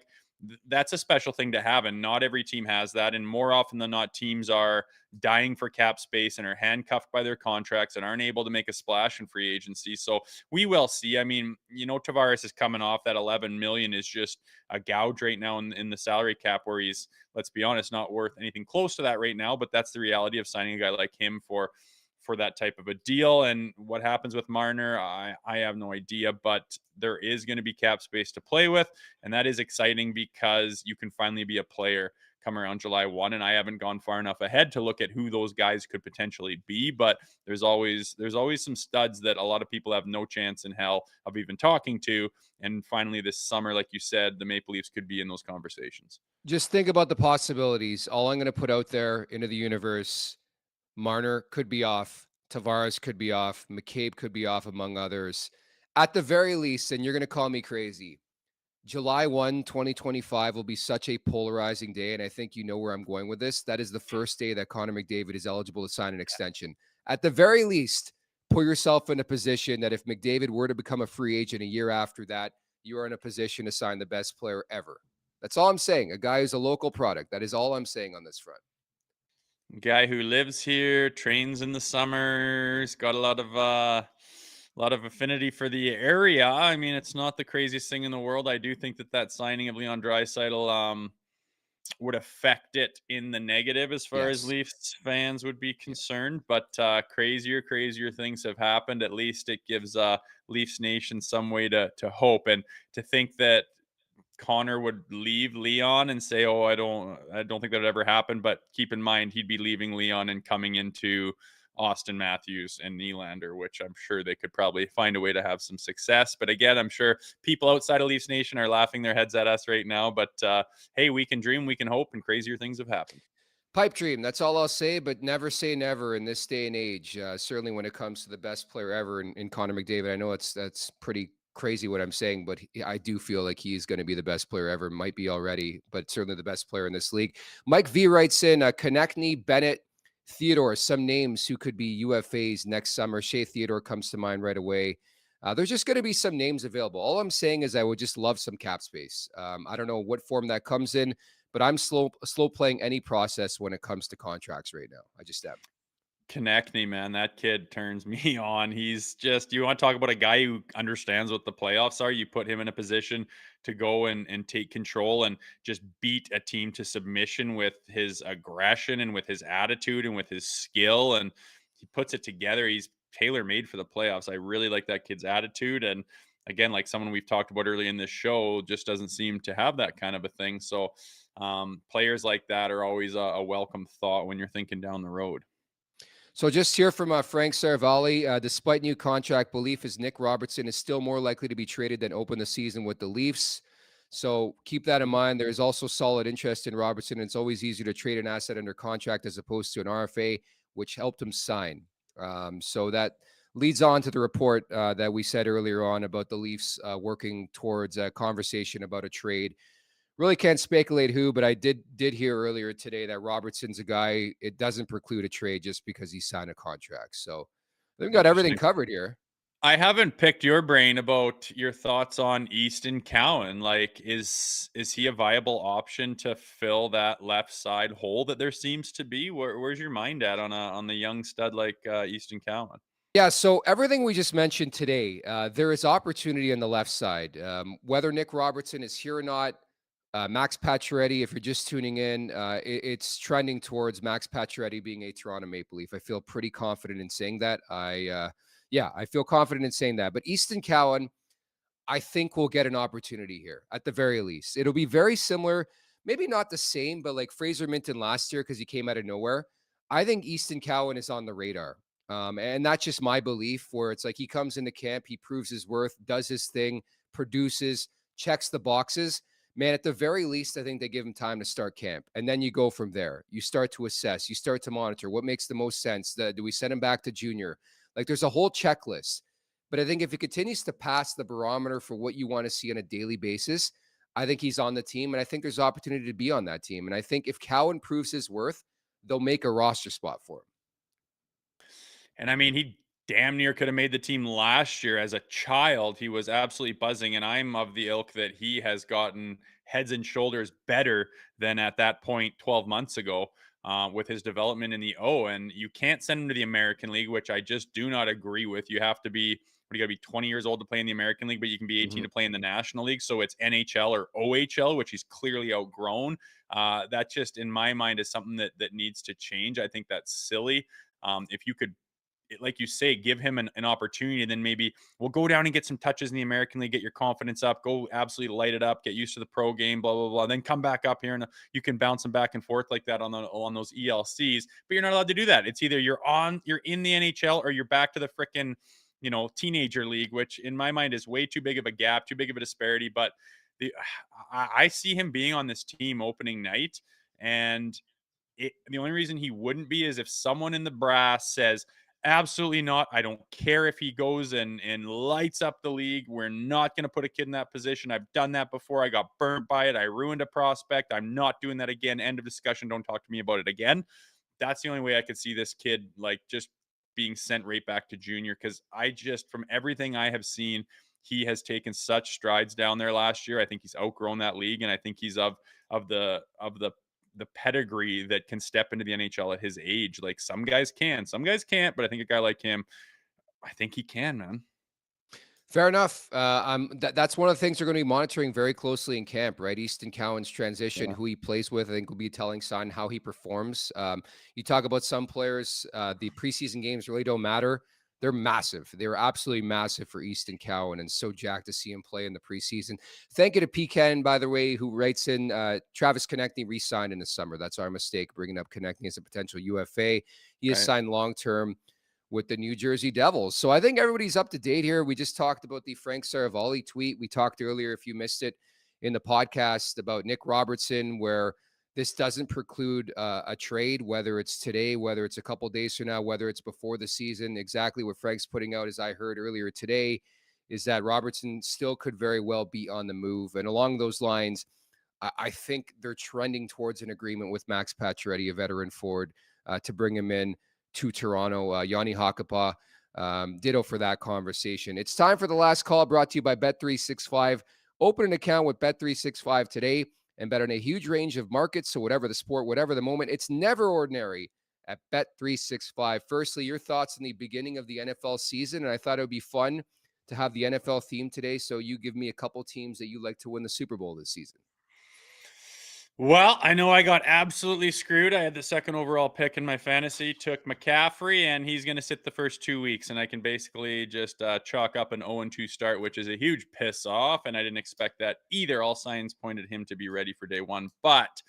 That's a special thing to have, and not every team has that. And more often than not, teams are dying for cap space and are handcuffed by their contracts and aren't able to make a splash in free agency. So we will see. I mean, Tavares is coming off that 11 million is just a gouge right now in the salary cap, where he's, let's be honest, not worth anything close to that right now. But that's the reality of signing a guy like him for that type of a deal. And what happens with Marner, I have no idea, but there is going to be cap space to play with. And that is exciting because you can finally be a player come around July 1. And I haven't gone far enough ahead to look at who those guys could potentially be, but there's always some studs that a lot of people have no chance in hell of even talking to. And finally this summer, like you said, the Maple Leafs could be in those conversations. Just think about the possibilities. All I'm going to put out there into the universe: Marner could be off, Tavares could be off, McCabe could be off, among others. At the very least, and you're going to call me crazy, July 1, 2025 will be such a polarizing day, and I think you know where I'm going with this. That is the first day that Connor McDavid is eligible to sign an extension. At the very least, put yourself in a position that if McDavid were to become a free agent a year after that, you are in a position to sign the best player ever. That's all I'm saying. A guy who's a local product. That is all I'm saying on this front. Guy who lives here, trains in the summers, got a lot of affinity for the area. I mean, it's not the craziest thing in the world. I do think that signing of Leon Draisaitl would affect it in the negative as far as Yes. Leafs fans would be Yeah. concerned. But crazier things have happened. At least it gives Leafs Nation some way to hope, and to think that Connor would leave Leon and say, "Oh, I don't think that would ever happen." But keep in mind, he'd be leaving Leon and coming into Austin Matthews and Nylander, which I'm sure they could probably find a way to have some success. But again, I'm sure people outside of Leafs Nation are laughing their heads at us right now. But hey, we can dream, we can hope, and crazier things have happened. Pipe dream. That's all I'll say, but never say never in this day and age. Certainly when it comes to the best player ever in Connor McDavid. I know that's pretty crazy what I'm saying, but I do feel like he's going to be the best player ever. Might be already, but certainly the best player in this league. Mike V writes in Konechny, Bennett, Theodore, some names who could be UFAs next summer. Shea Theodore comes to mind right away. There's just going to be some names available. All I'm saying is I would just love some cap space. I don't know what form that comes in, but I'm slow playing any process when it comes to contracts right now. I just am. Konechny, man, that kid turns me on. He's just, you want to talk about a guy who understands what the playoffs are. You put him in a position to go and take control and just beat a team to submission with his aggression and with his attitude and with his skill. And he puts it together. He's tailor made for the playoffs. I really like that kid's attitude. And again, like someone we've talked about earlier in this show, just doesn't seem to have that kind of a thing. So players like that are always a welcome thought when you're thinking down the road. So just hear from Frank Saravalli. Despite new contract, belief is Nick Robertson is still more likely to be traded than open the season with the Leafs. So keep that in mind. There is also solid interest in Robertson. And it's always easier to trade an asset under contract as opposed to an RFA, which helped him sign. So that leads on to the report that we said earlier on about the Leafs working towards a conversation about a trade. Really can't speculate who, but I did hear earlier today that Robertson's a guy. It doesn't preclude a trade just because he signed a contract. So they've got everything Interesting. covered here. I haven't picked your brain about your thoughts on Easton Cowan. Like, is he a viable option to fill that left side hole that there seems to be? Where's your mind at on the young stud like Easton Cowan? Yeah, so everything we just mentioned today, there is opportunity on the left side. Whether Nick Robertson is here or not, Max Pacioretty, if you're just tuning in, it's trending towards Max Pacioretty being a Toronto Maple Leaf. I feel pretty confident in saying that. I feel confident in saying that. But Easton Cowan, I think will get an opportunity here at the very least. It'll be very similar, maybe not the same, but like Fraser Minton last year because he came out of nowhere. I think Easton Cowan is on the radar. And that's just my belief where it's like he comes into camp, he proves his worth, does his thing, produces, checks the boxes. Man, at the very least, I think they give him time to start camp. And then you go from there. You start to assess, you start to monitor what makes the most sense. Do we send him back to junior? Like there's a whole checklist. But I think if he continues to pass the barometer for what you want to see on a daily basis, I think he's on the team. And I think there's opportunity to be on that team. And I think if Cowan proves his worth, they'll make a roster spot for him. And I mean, he damn near could have made the team last year as a child. He was absolutely buzzing. And I'm of the ilk that he has gotten heads and shoulders better than at that point 12 months ago with his development in the O. And you can't send him to the American League, which I just do not agree with. You have to be, you got to be 20 years old to play in the American League, but you can be 18 to play in the National League. So it's NHL or OHL, which he's clearly outgrown. That just, in my mind, is something that needs to change. I think that's silly. If you could, like you say, give him an opportunity, and then maybe we'll go down and get some touches in the American League, get your confidence up, go absolutely light it up, get used to the pro game, blah, blah, blah. Then come back up here and you can bounce them back and forth like that on those ELCs, but you're not allowed to do that. It's either you're in the NHL or you're back to the frickin', teenager league, which in my mind is way too big of a gap, too big of a disparity. But I see him being on this team opening night, and the only reason he wouldn't be is if someone in the brass says, absolutely not. I don't care if he goes and lights up the league. We're not going to put a kid in that position. I've done that before. I got burnt by it. I ruined a prospect. I'm not doing that again. End of discussion. Don't talk to me about it again. That's the only way I could see this kid like just being sent right back to junior, because from everything I have seen, he has taken such strides down there last year. I think he's outgrown that league, and I think he's of the pedigree that can step into the NHL at his age. Like some guys can, some guys can't, but I think a guy like him, I think he can, man. Fair enough. That's one of the things we're going to be monitoring very closely in camp, right? Easton Cowan's transition, Yeah. who he plays with, I think will be a telling sign how he performs. You talk about some players, the preseason games really don't matter. They're massive. They're absolutely massive for Easton Cowan, and so jacked to see him play in the preseason. Thank you to PKen, by the way, who writes in Travis Konechny re-signed in the summer. That's our mistake, bringing up Konechny as a potential UFA. He is signed long-term with the New Jersey Devils. So I think everybody's up to date here. We just talked about the Frank Saravalli tweet. We talked earlier, if you missed it in the podcast, about Nick Robertson, where this doesn't preclude a trade, whether it's today, whether it's a couple days from now, whether it's before the season. Exactly what Frank's putting out, as I heard earlier today, is that Robertson still could very well be on the move. And along those lines, I think they're trending towards an agreement with Max Pacioretty, a veteran forward, to bring him in to Toronto. Jani Hakanpaa, ditto for that conversation. It's time for the last call, brought to you by Bet365. Open an account with Bet365 today and bet on a huge range of markets. So whatever the sport, whatever the moment, it's never ordinary at Bet365. Firstly, your thoughts on the beginning of the NFL season. And I thought it would be fun to have the NFL theme today. So you give me a couple teams that you like to win the Super Bowl this season. Well, I know I got absolutely screwed. I had the second overall pick in my fantasy, took McCaffrey, and he's going to sit the first 2 weeks. And I can basically just chalk up an 0-2 start, which is a huge piss off. And I didn't expect that either. All signs pointed him to be ready for day one. But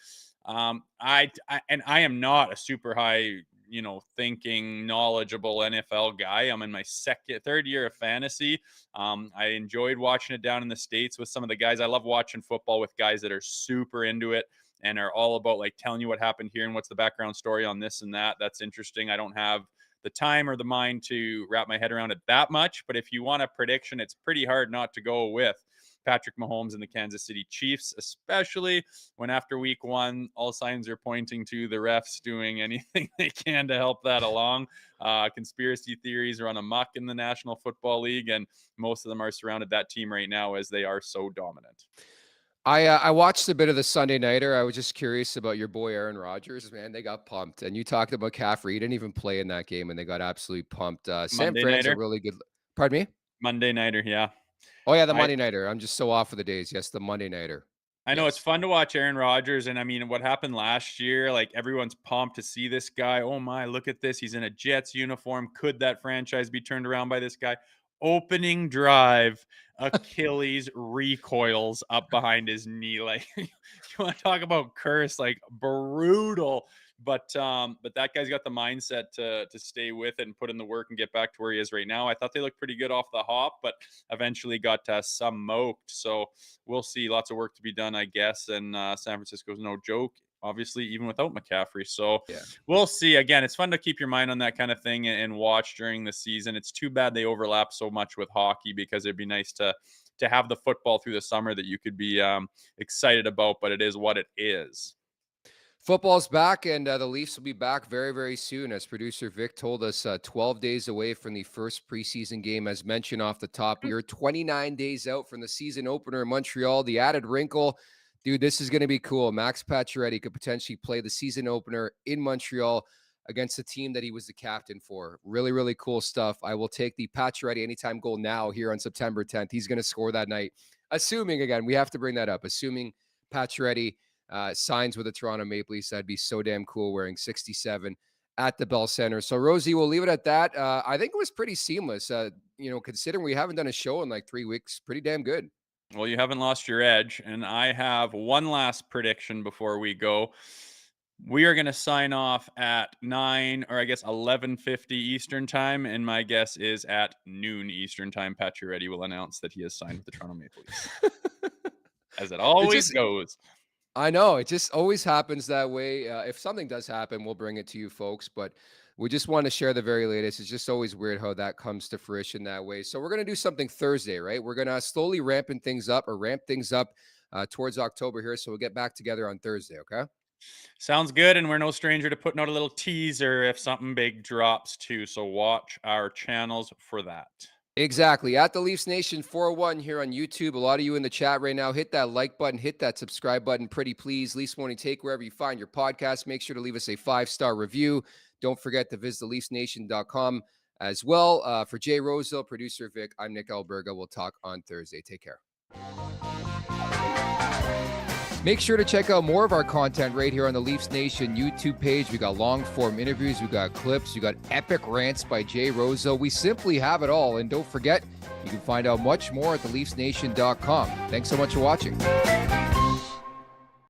I am not a super high, thinking, knowledgeable NFL guy. I'm in my third year of fantasy. I enjoyed watching it down in the States with some of the guys. I love watching football with guys that are super into it and are all about like telling you what happened here and what's the background story on this and that. That's interesting. I don't have the time or the mind to wrap my head around it that much. But if you want a prediction, it's pretty hard not to go with Patrick Mahomes and the Kansas City Chiefs, especially when after week one, all signs are pointing to the refs doing anything they can to help that along. Conspiracy theories run amok in the National Football League, and most of them are surrounded that team right now as they are so dominant. I watched a bit of the Sunday Nighter. I was just curious about your boy Aaron Rodgers. Man, they got pumped. And you talked about McCaffrey. He didn't even play in that game, and they got absolutely pumped. San Fran's a really good. Pardon me? Monday Nighter, yeah. Oh, yeah, the Monday Nighter. I'm just so off of the days. Yes, the Monday Nighter. I know it's fun to watch Aaron Rodgers. And I mean, what happened last year, like everyone's pumped to see this guy. Oh my, look at this. He's in a Jets uniform. Could that franchise be turned around by this guy? Opening drive, Achilles recoils up behind his knee. Like, you want to talk about curse, like brutal. But that guy's got the mindset to stay with it and put in the work and get back to where he is right now. I thought they looked pretty good off the hop, but eventually got some moked. So we'll see. Lots of work to be done, I guess. And San Francisco's no joke, obviously, even without McCaffrey. So we'll see. Again, it's fun to keep your mind on that kind of thing and watch during the season. It's too bad they overlap so much with hockey, because it'd be nice to have the football through the summer that you could be excited about, but it is what it is. Football's back, and the Leafs will be back very, very soon. As producer Vic told us, 12 days away from the first preseason game. As mentioned off the top, we are 29 days out from the season opener in Montreal. The added wrinkle, dude, this is going to be cool. Max Pacioretty could potentially play the season opener in Montreal against the team that he was the captain for. Really, really cool stuff. I will take the Pacioretty anytime goal now here on September 10th. He's going to score that night. Assuming, again, we have to bring that up, assuming Pacioretty signs with the Toronto Maple Leafs. That'd be so damn cool, wearing 67 at the Bell Center. So, Rosie, we'll leave it at that. I think it was pretty seamless, considering we haven't done a show in like 3 weeks. Pretty damn good. Well, you haven't lost your edge. And I have one last prediction before we go. We are going to sign off at 11:50 Eastern time. And my guess is at noon Eastern time, Pacioretty will announce that he has signed with the Toronto Maple Leafs. As it always goes. I know. It just always happens that way. If something does happen, we'll bring it to you folks. But we just want to share the very latest. It's just always weird how that comes to fruition that way. So we're going to do something Thursday, right? We're going to slowly ramp things up towards October here. So we'll get back together on Thursday, okay? Sounds good. And we're no stranger to putting out a little teaser if something big drops too. So watch our channels for that. Exactly. At the Leafs Nation 401 here on YouTube. A lot of you in the chat right now, hit that like button, hit that subscribe button. Pretty please. Leafs Morning Take, wherever you find your podcast. Make sure to leave us a 5-star review. Don't forget to visit theleafsnation.com as well. For Jay Rosehill, producer Vic, I'm Nick Alberga. We'll talk on Thursday. Take care. Make sure to check out more of our content right here on the Leafs Nation YouTube page. We got long-form interviews, we got clips, we got epic rants by Jay Rosehill. We simply have it all. And don't forget, you can find out much more at theleafsnation.com. Thanks so much for watching.